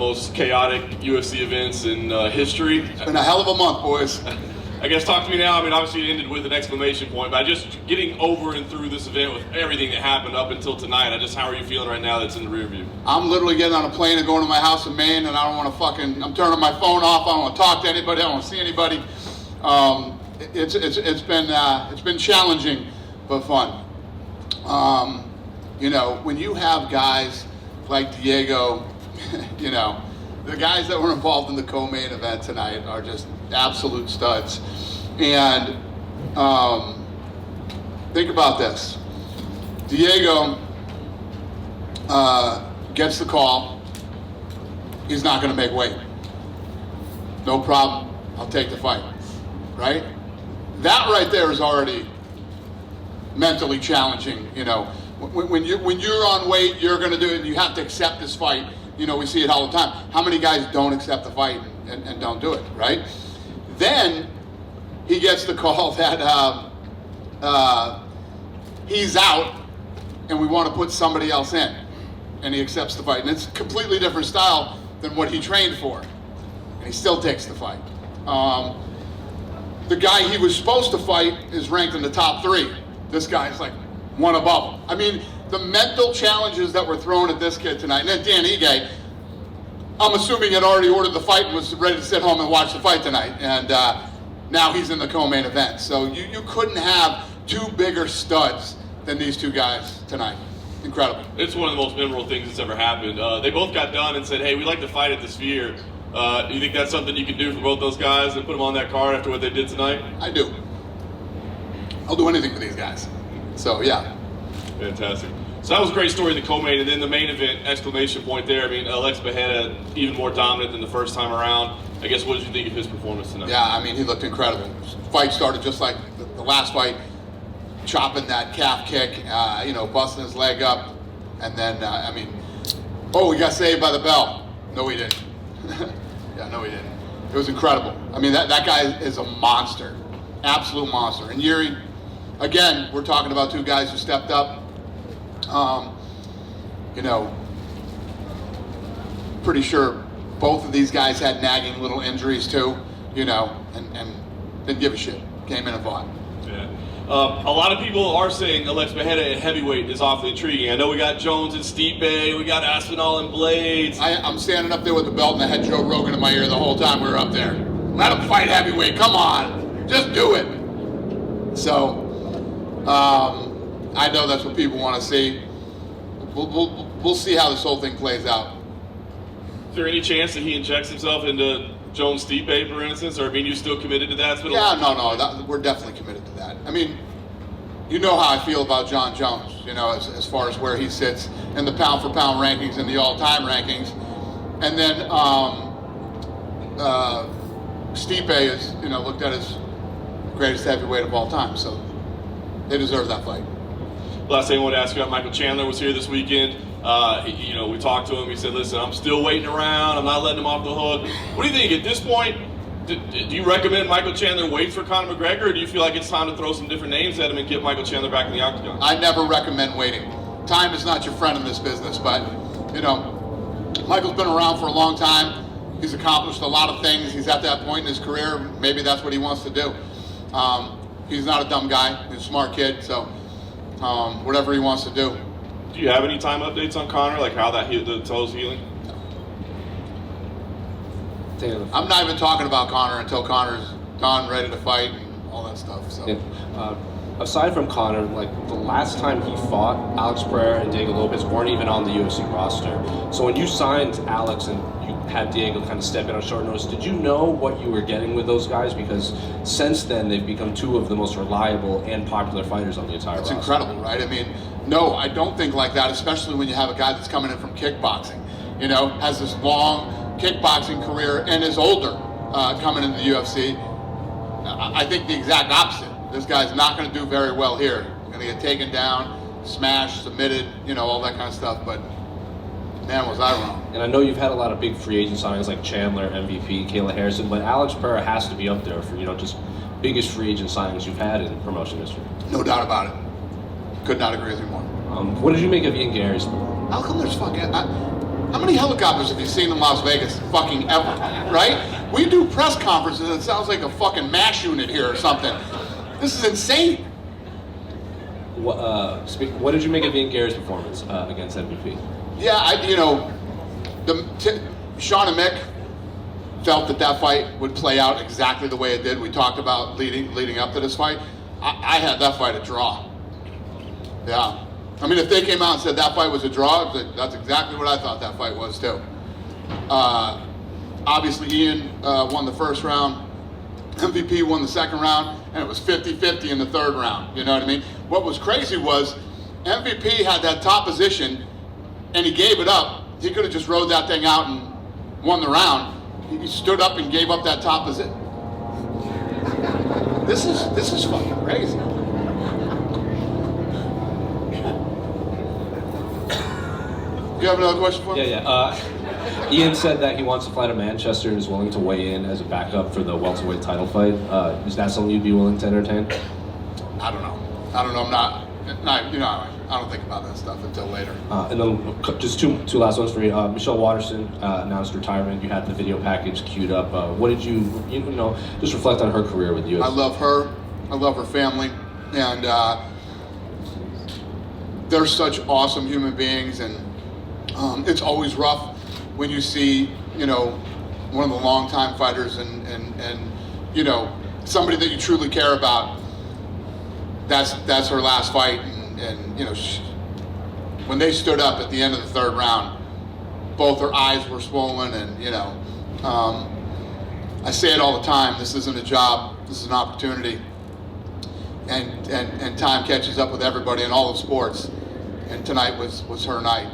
most chaotic UFC events in history. It's been a hell of a month, boys. I guess talk to me now. I mean, obviously it ended with an exclamation point, but just getting over and through this event with everything that happened up until tonight, how are you feeling right now that's in the rear view? I'm literally getting on a plane and going to my house in Maine, and I don't want to I'm turning my phone off. I don't want to talk to anybody. I don't want to see anybody. It's been challenging, but fun. When you have guys like Diego, the guys that were involved in the co-main event tonight are just absolute studs. And think about this. Diego gets the call. He's not going to make weight. No problem. I'll take the fight. Right? That right there is already mentally challenging. When you're on weight, you're going to do it, and you have to accept this fight. We see it all the time. How many guys don't accept the fight and don't do it, right? Then he gets the call that he's out and we want to put somebody else in, and he accepts the fight. And it's a completely different style than what he trained for, and he still takes the fight. The guy he was supposed to fight is ranked in the top 3. This guy's like one above him. I mean, the mental challenges that were thrown at this kid tonight. And then Dan Ige, I'm assuming had already ordered the fight and was ready to sit home and watch the fight tonight. And now he's in the co-main event. So you couldn't have 2 bigger studs than these 2 guys tonight. Incredible. It's one of the most memorable things that's ever happened. They both got done and said, hey, we'd like to fight at the Sphere. Do you think that's something you can do for both those guys and put them on that card after what they did tonight? I do. I'll do anything for these guys. So, yeah. Fantastic. So that was a great story in the co-main, and then the main event, exclamation point there. I mean, Alex Pereira, even more dominant than the first time around. I guess, what did you think of his performance tonight? Yeah, I mean, he looked incredible. Fight started just like the last fight, chopping that calf kick, busting his leg up. And then, we got saved by the bell. No, we didn't. No, we didn't. It was incredible. I mean, that guy is a monster. Absolute monster. And Yuri, again, we're talking about 2 guys who stepped up. Pretty sure both of these guys had nagging little injuries too, and didn't give a shit. Came in and fought. Yeah. A lot of people are saying Alex Pereira at heavyweight is awfully intriguing. I know we got Jones and Stipe, we got Aspinall and Blades. I'm standing up there with the belt and I had Joe Rogan in my ear the whole time we were up there. Let him fight heavyweight, come on, just do it. So, I know that's what people want to see. We'll see how this whole thing plays out. Is there any chance that he injects himself into Jones Stipe, for instance, or you still committed to that? No, we're definitely committed to that. I mean, you know how I feel about Jon Jones, as far as where he sits in the pound-for-pound rankings and the all-time rankings. And then Stipe is, looked at as greatest heavyweight of all time, so they deserve that fight. Last thing I wanted to ask you about, Michael Chandler was here this weekend. We talked to him. He said, listen, I'm still waiting around. I'm not letting him off the hook. What do you think at this point? Do you recommend Michael Chandler wait for Conor McGregor, or do you feel like it's time to throw some different names at him and get Michael Chandler back in the octagon? I never recommend waiting. Time is not your friend in this business, but, Michael's been around for a long time. He's accomplished a lot of things. He's at that point in his career. Maybe that's what he wants to do. He's not a dumb guy. He's a smart kid, so whatever he wants to do. Do you have any time updates on Conor, like how the toe's healing? I'm not even talking about Conor until Conor's done, ready to fight, and all that stuff. So. Yeah. Aside from Conor, the last time he fought, Alex Pereira and Diego Lopez weren't even on the UFC roster. So when you signed Alex and you had Diego kind of step in on short notice, did you know what you were getting with those guys? Because since then, they've become 2 of the most reliable and popular fighters on the entire roster. It's incredible, right? I mean, no, I don't think like that, especially when you have a guy that's coming in from kickboxing, has this long kickboxing career and is older coming into the UFC. I think the exact opposite. This guy's not going to do very well here. He's going to get taken down, smashed, submitted, all that kind of stuff. But man, was I wrong. And I know you've had a lot of big free agent signings like Chandler, MVP, Kayla Harrison, but Alex Pereira has to be up there for, just biggest free agent signings you've had in promotion history. No doubt about it. Could not agree with you more. What did you make of Ian Gary's? How come there's fucking... How many helicopters have you seen in Las Vegas? Fucking ever, right? We do press conferences and it sounds like a fucking MASH unit here or something. This is insane. What did you make of Ian Gary's performance against MVP? Yeah, Sean and Mick felt that fight would play out exactly the way it did. We talked about leading up to this fight. I had that fight a draw. Yeah. I mean, if they came out and said that fight was a draw, that's exactly what I thought that fight was too. Obviously, Ian won the first round. MVP won the second round, and it was 50-50 in the third round. You know what I mean? What was crazy was MVP had that top position, and he gave it up. He could have just rode that thing out and won the round. He stood up and gave up that top position. This is fucking crazy. You have another question for me? Yeah. Ian said that he wants to fly to Manchester and is willing to weigh in as a backup for the welterweight title fight. Is that something you'd be willing to entertain? I don't know. I'm not. I don't think about that stuff until later. And then just two last ones for you. Michelle Waterson announced retirement. You had the video package queued up. What did you just reflect on her career with you? I love her. I love her family, and they're such awesome human beings. And it's always rough when you see, one of the longtime fighters and somebody that you truly care about. That's her last fight, and when they stood up at the end of the third round, both her eyes were swollen, and I say it all the time. This isn't a job. This is an opportunity, and time catches up with everybody in all of sports, and tonight was her night.